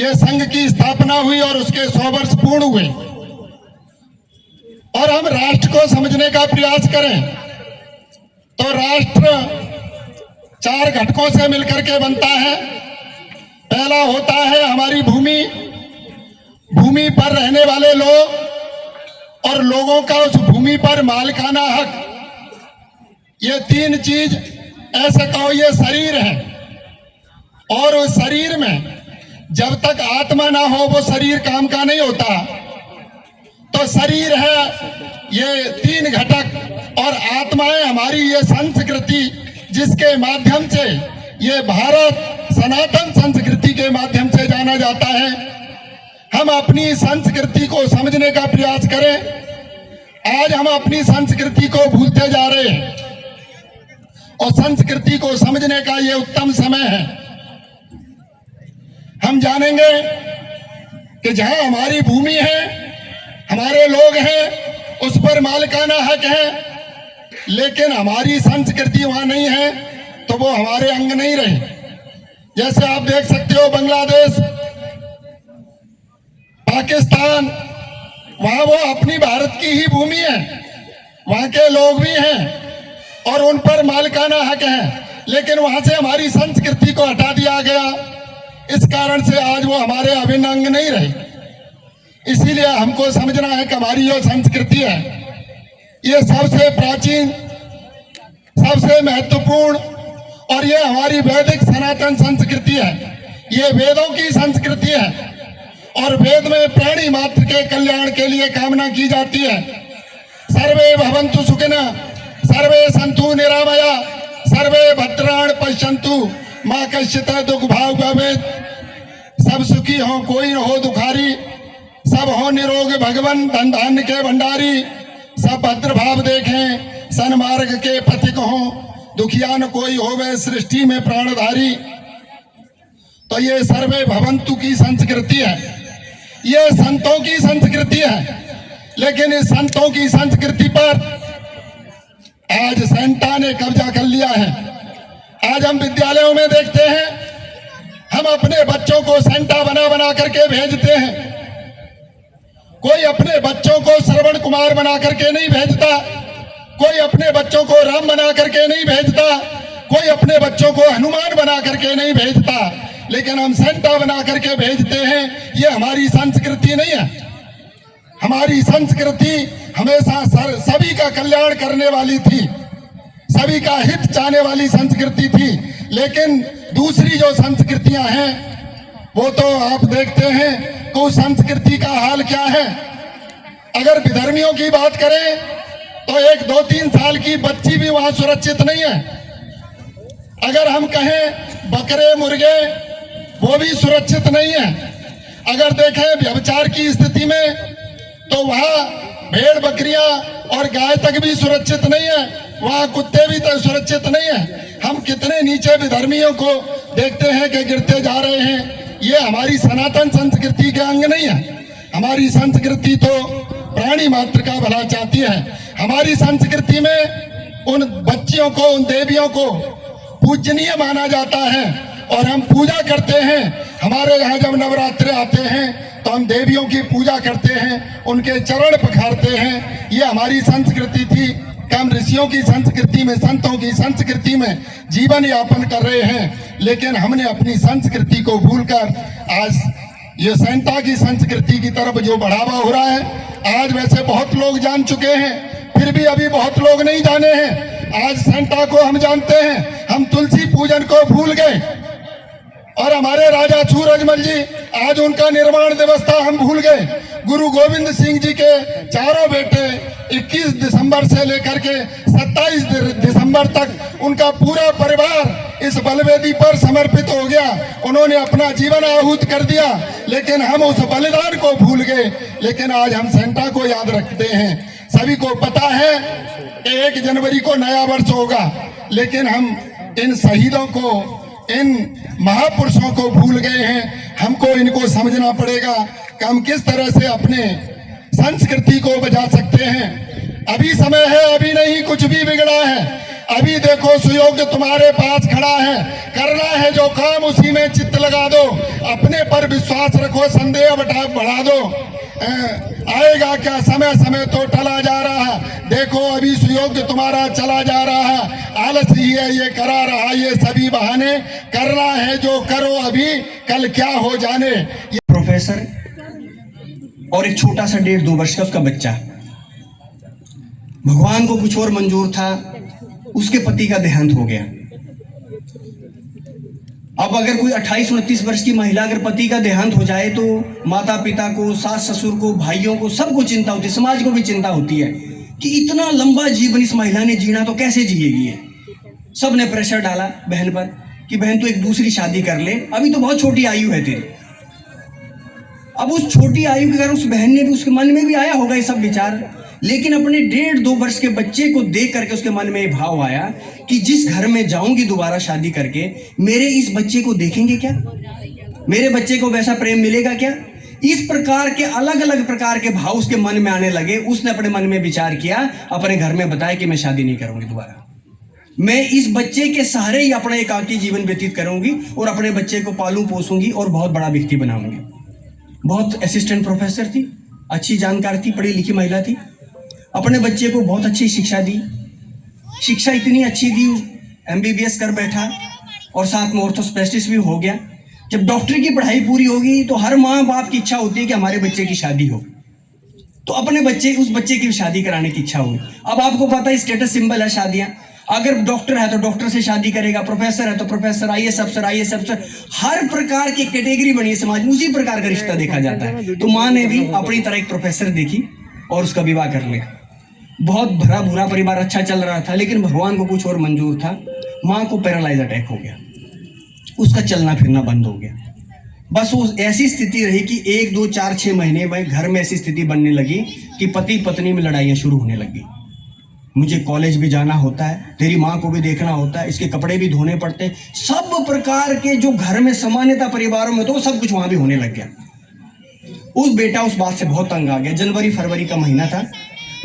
ये संघ की स्थापना हुई और उसके 100 वर्ष पूर्ण हुए, और हम राष्ट्र को समझने का प्रयास करें तो राष्ट्र 4 घटकों से मिलकर के बनता है। पहला होता है हमारी भूमि, भूमि पर रहने वाले लोग और लोगों का उस भूमि पर मालिकाना हक। ये 3 चीज ऐसे कहो ये शरीर है, और उस शरीर में जब तक आत्मा ना हो वो शरीर काम का नहीं होता। तो शरीर है ये 3 घटक, और आत्माएं हमारी ये संस्कृति, जिसके माध्यम से ये भारत सनातन संस्कृति के माध्यम से जाना जाता है। हम अपनी संस्कृति को समझने का प्रयास करें। आज हम अपनी संस्कृति को भूलते जा रहे हैं, और संस्कृति को समझने का ये उत्तम समय है। हम जानेंगे कि जहां हमारी भूमि है, हमारे लोग हैं, उस पर मालिकाना हक है, लेकिन हमारी संस्कृति वहां नहीं है तो वो हमारे अंग नहीं रहे। जैसे आप देख सकते हो बांग्लादेश, पाकिस्तान, वहां वो अपनी भारत की ही भूमि है, वहां के लोग भी हैं और उन पर मालिकाना हक है, लेकिन वहां से हमारी संस्कृति को हटा दिया गया। इस कारण से आज वो हमारे अभिन्न अंग नहीं रहे। इसीलिए हमको समझना है कि हमारी जो संस्कृति है ये सबसे प्राचीन, सबसे महत्वपूर्ण, और ये हमारी वैदिक सनातन संस्कृति है। ये वेदों की संस्कृति है, और वेद में प्राणी मात्र के कल्याण के लिए कामना की जाती है। सर्वे भवन्तु सुखिनः, सर्वे सन्तु निरामया, सर्वे भद्राणि पश्यन्तु, मां कश्चित् दुख भाग भवेत्। सब सुखी हो, कोई न हो दुखारी, सब हो निरोग भगवन, धन धान्य के भंडारी। सब भद्र भाव देखें, सन्मार्ग के पथिक हो, दुखिया न कोई होवे, सृष्टि में प्राणधारी। तो ये सर्वे भवन्तु की संस्कृति है, ये संतों की संस्कृति है। लेकिन इस संतों की संस्कृति पर आज सेंटा ने कब्जा कर लिया है। आज हम विद्यालयों में देखते हैं, हम अपने बच्चों को सेंटा बना बना करके भेजते हैं। कोई अपने बच्चों को श्रवण कुमार बना करके नहीं भेजता, कोई अपने बच्चों को राम बना करके नहीं भेजता, कोई अपने बच्चों को हनुमान बना करके नहीं भेजता, लेकिन हम सेंटा बना करके भेजते हैं। ये हमारी संस्कृति नहीं है। हमारी संस्कृति हमेशा सभी का कल्याण करने वाली थी, सभी का हित चाहने वाली संस्कृति थी। लेकिन दूसरी जो संस्कृतियां हैं वो तो आप देखते हैं कि उस संस्कृति का हाल क्या है। अगर विधर्मियों की बात करें तो 1, 2, 3 साल की बच्ची भी वहां सुरक्षित नहीं है। अगर हम कहें बकरे मुर्गे, वो भी सुरक्षित नहीं है। अगर देखें व्यभिचार की स्थिति में तो वहां भेड़ बकरियां और गाय तक भी सुरक्षित नहीं है, वहां कुत्ते भी तक सुरक्षित नहीं है। हम कितने नीचे विधर्मियों को देखते हैं कि गिरते जा रहे हैं। ये हमारी सनातन संस्कृति के अंग नहीं है। हमारी संस्कृति तो प्राणी मात्र का भला चाहती है। हमारी संस्कृति में उन बच्चियों को, उन देवियों को पूजनीय माना जाता है और हम पूजा करते हैं। हमारे यहाँ जब नवरात्रे आते हैं तो हम देवियों की पूजा करते हैं, उनके चरण पखारते हैं। ये हमारी संस्कृति थी। हम ऋषियों की संस्कृति में, संतों की संस्कृति में जीवन यापन कर रहे हैं, लेकिन हमने अपनी संस्कृति को भूलकर आज ये सेंटा की संस्कृति की तरफ जो बढ़ावा हो रहा है, आज वैसे बहुत लोग जान चुके हैं, फिर भी अभी बहुत लोग नहीं जाने हैं। आज सेंटा को हम जानते हैं, हम तुलसी पूजन को भूल गए। और हमारे राजा सूरजमल जी, आज उनका निर्वाण दिवस था, हम भूल गए। गुरु गोविंद सिंह जी के चारों बेटे 21 दिसंबर से लेकर के 27 दिसंबर तक उनका पूरा परिवार इस बलवेदी पर समर्पित हो गया। उन्होंने अपना जीवन आहूत कर दिया, लेकिन हम उस बलिदान को भूल गए। लेकिन आज हम सेंटा को याद रखते हैं। सभी को पता है कि 1 जनवरी को नया वर्ष होगा, लेकिन हम इन शहीदों को, इन महापुरुषों को भूल गए हैं। हमको इनको समझना पड़ेगा कि हम किस तरह से अपने संस्कृति को बचा सकते हैं। अभी समय है, अभी नहीं कुछ भी बिगड़ा है। अभी देखो सुयोग्य तुम्हारे पास खड़ा है, करना है जो काम उसी में चित्त लगा दो, अपने पर विश्वास रखो, संदेह बढ़ा दो। आएगा क्या समय, समय तो टला जा रहा है। देखो अभी सुयोग्य तुम्हारा चला जा रहा है, आलस ही है ये करा रहा, ये सभी बहाने, करना है जो करो अभी, कल क्या हो जाने। प्रोफेसर और एक छोटा सा 1.5-2 वर्ष का उसका बच्चा, भगवान को कुछ और मंजूर था, उसके पति का देहांत हो गया। अब अगर कोई 28-29 वर्ष की महिला अगर पति का देहांत हो जाए तो माता पिता को, सास ससुर को, भाइयों को, सबको चिंता होती है, समाज को भी चिंता होती है कि इतना लंबा जीवन इस महिला ने जीना तो कैसे जिएगी है। सब ने प्रेशर डाला बहन पर कि बहन तो एक दूसरी शादी कर ले, अभी तो बहुत छोटी आयु है तेरी। अब उस छोटी आयु के कारण उस बहन ने भी, उसके मन में भी आया होगा ये सब विचार, लेकिन अपने 1.5-2 वर्ष के बच्चे को देख करके उसके मन में ये भाव आया कि जिस घर में जाऊंगी दोबारा शादी करके, मेरे इस बच्चे को देखेंगे क्या, मेरे बच्चे को वैसा प्रेम मिलेगा क्या। इस प्रकार के अलग अलग प्रकार के भाव उसके मन में आने लगे। उसने अपने मन में विचार किया, अपने घर में बताया कि मैं शादी नहीं करूंगी दोबारा, मैं इस बच्चे के सहारे ही अपना एकाकी जीवन व्यतीत करूंगी और अपने बच्चे को पालू पोसूंगी और बहुत बड़ा व्यक्ति बनाऊंगी। बहुत असिस्टेंट प्रोफेसर थी, अच्छी जानकार थी, पढ़ी लिखी महिला थी, अपने बच्चे को बहुत अच्छी शिक्षा दी। शिक्षा इतनी अच्छी दी, MBBS कर बैठा और साथ में ऑर्थो स्पेशलिस्ट भी हो गया। जब डॉक्टरी की पढ़ाई पूरी होगी तो हर माँ बाप की इच्छा होती है कि हमारे बच्चे की शादी हो, तो अपने बच्चे, उस बच्चे की शादी कराने की इच्छा हुई। अब आपको पता है स्टेटस सिंबल है शादियां, अगर डॉक्टर है तो डॉक्टर से शादी करेगा, प्रोफेसर है तो प्रोफेसर, IAS अफसर, हर प्रकार की कैटेगरी बनी है समाज में, उसी प्रकार का रिश्ता देखा जाता है। तो माँ ने भी अपनी तरह एक प्रोफेसर देखी और उसका विवाह कर लिया। बहुत भरा भूरा परिवार, अच्छा चल रहा था, लेकिन भगवान को कुछ और मंजूर था। माँ को पैरालाइज अटैक हो गया, उसका चलना फिरना बंद हो गया। बस वो ऐसी स्थिति रही कि 1, 2, 4, 6 महीने में घर में ऐसी स्थिति बनने लगी कि पति पत्नी में लड़ाइयाँ शुरू होने लगी। मुझे कॉलेज भी जाना होता है, तेरी माँ को भी देखना होता है, इसके कपड़े भी धोने पड़ते हैं, सब प्रकार के जो घर में सामान्यता परिवारों में तो सब कुछ वहां भी होने लग गया। उस बेटा उस बात से बहुत तंग आ गया। जनवरी फरवरी का महीना था,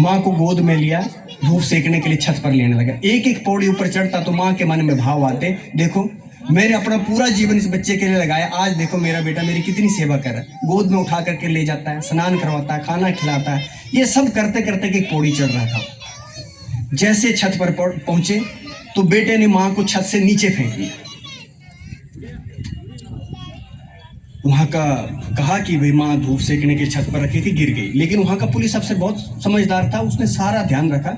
माँ को गोद में लिया, धूप सेकने के लिए छत पर लेने लगा। एक एक पौड़ी ऊपर चढ़ता तो माँ के मन में भाव आते, देखो मैंने अपना पूरा जीवन इस बच्चे के लिए लगाया, आज देखो मेरा बेटा मेरी कितनी सेवा कर रहा है, गोद में उठा करके ले जाता है, स्नान करवाता है, खाना खिलाता है। ये सब करते करते एक पौड़ी चढ़ रहा था। जैसे छत पर पहुंचे तो बेटे ने माँ को छत से नीचे फेंक दिया। वहां का कहा कि भाई माँ धूप सेकने के छत पर रखी थी, गिर गई। लेकिन वहां का पुलिस अफसर बहुत समझदार था, उसने सारा ध्यान रखा।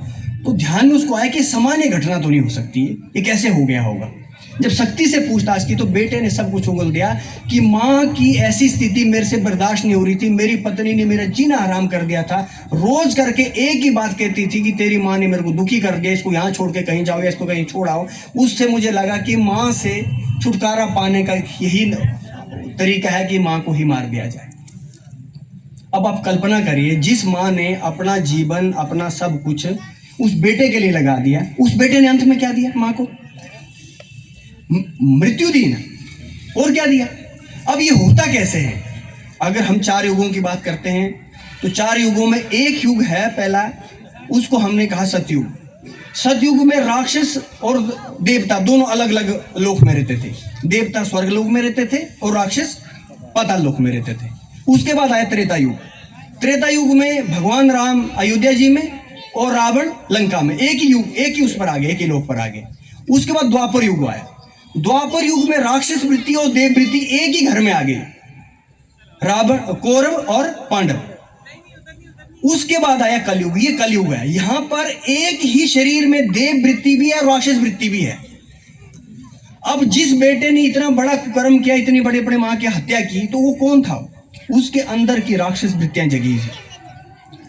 तो ध्यान में उसको आया कि सामान्य घटना तो नहीं हो सकती है, ये कैसे हो गया होगा। जब शक्ति से पूछताछ की तो बेटे ने सब कुछ उगल दिया कि माँ की ऐसी स्थिति मेरे से बर्दाश्त नहीं हो रही थी, मेरी पत्नी ने मेरा जीना हराम कर दिया था। रोज करके एक ही बात कहती थी कि तेरी माँ ने मेरे को दुखी कर दिया, इसको यहाँ छोड़ के कहीं जाओ या इसको कहीं छोड़ आओ। उससे मुझे लगा कि माँ से छुटकारा पाने का यही तरीका है कि माँ को ही मार दिया जाए। अब आप कल्पना करिए, जिस माँ ने अपना जीवन, अपना सब कुछ उस बेटे के लिए लगा दिया, उस बेटे ने अंत में क्या दिया? माँ को मृत्यु दी ना, और क्या दिया। अब ये होता कैसे है? अगर हम 4 युगों की बात करते हैं तो 4 युगों में एक युग है पहला, उसको हमने कहा सतयुग। सतयुग में राक्षस और देवता दोनों अलग अलग लोक में रहते थे। देवता स्वर्ग लोक में रहते थे और राक्षस पाताल लोक में रहते थे। उसके बाद आया त्रेता युग। त्रेता युग में भगवान राम अयोध्या जी में और रावण लंका में, एक ही युग, एक ही उस पर आ गए, एक ही लोक पर आ गए। उसके बाद द्वापर युग आया। द्वापर युग में राक्षस वृत्ति और देव वृत्ति एक ही घर में आ गई, रावण, कौरव और पांडव। उसके बाद आया कलयुग। ये कलयुग है, यहां पर एक ही शरीर में देव वृत्ति भी है और राक्षस वृत्ति भी है। अब जिस बेटे ने इतना बड़ा कर्म किया, इतनी बड़े बड़े मां की हत्या की, तो वो कौन था? उसके अंदर की राक्षस वृत्तियां जगी थी,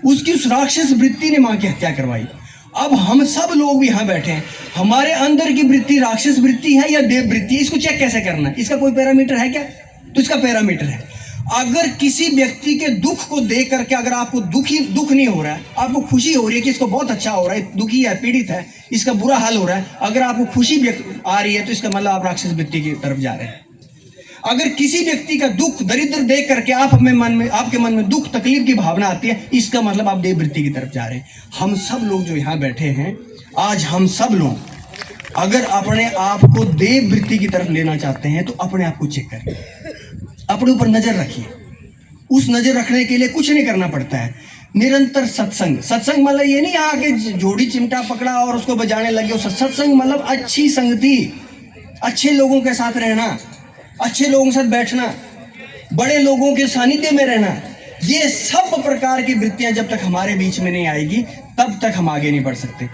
उसकी उस राक्षस वृत्ति ने मां की हत्या करवाई। अब हम सब लोग भी यहाँ बैठे हैं, हमारे अंदर की वृत्ति राक्षस वृत्ति है या देव वृत्ति? इसको चेक कैसे करना है? इसका कोई पैरामीटर है क्या? तो इसका पैरामीटर है, अगर किसी व्यक्ति के दुख को देख करके अगर आपको दुख नहीं हो रहा है, आपको खुशी हो रही है कि इसको बहुत अच्छा हो रहा है, दुखी है, पीड़ित है, इसका बुरा हाल हो रहा है, अगर आपको खुशी आ रही है तो इसका मतलब आप राक्षस वृत्ति की तरफ जा रहे हैं। अगर किसी व्यक्ति का दुख, दरिद्र देख करके आपके मन में दुख, तकलीफ की भावना आती है, इसका मतलब आप देव वृत्ति की तरफ जा रहे हैं। हम सब लोग जो यहाँ बैठे हैं आज, हम सब लोग अगर अपने आप को देव वृत्ति की तरफ लेना चाहते हैं तो अपने आप को चेक करें, अपने ऊपर नजर रखिए। उस नजर रखने के लिए कुछ नहीं करना पड़ता है, निरंतर सत्संग। सत्संग मतलब ये नहीं आके जोड़ी चिमटा पकड़ा और उसको बजाने लगे। सत्संग मतलब अच्छी संगति, अच्छे लोगों के साथ रहना, अच्छे लोगों के साथ बैठना, बड़े लोगों के सानिध्य में रहना। ये सब प्रकार की वृत्तियां जब तक हमारे बीच में नहीं आएगी तब तक हम आगे नहीं बढ़ सकते।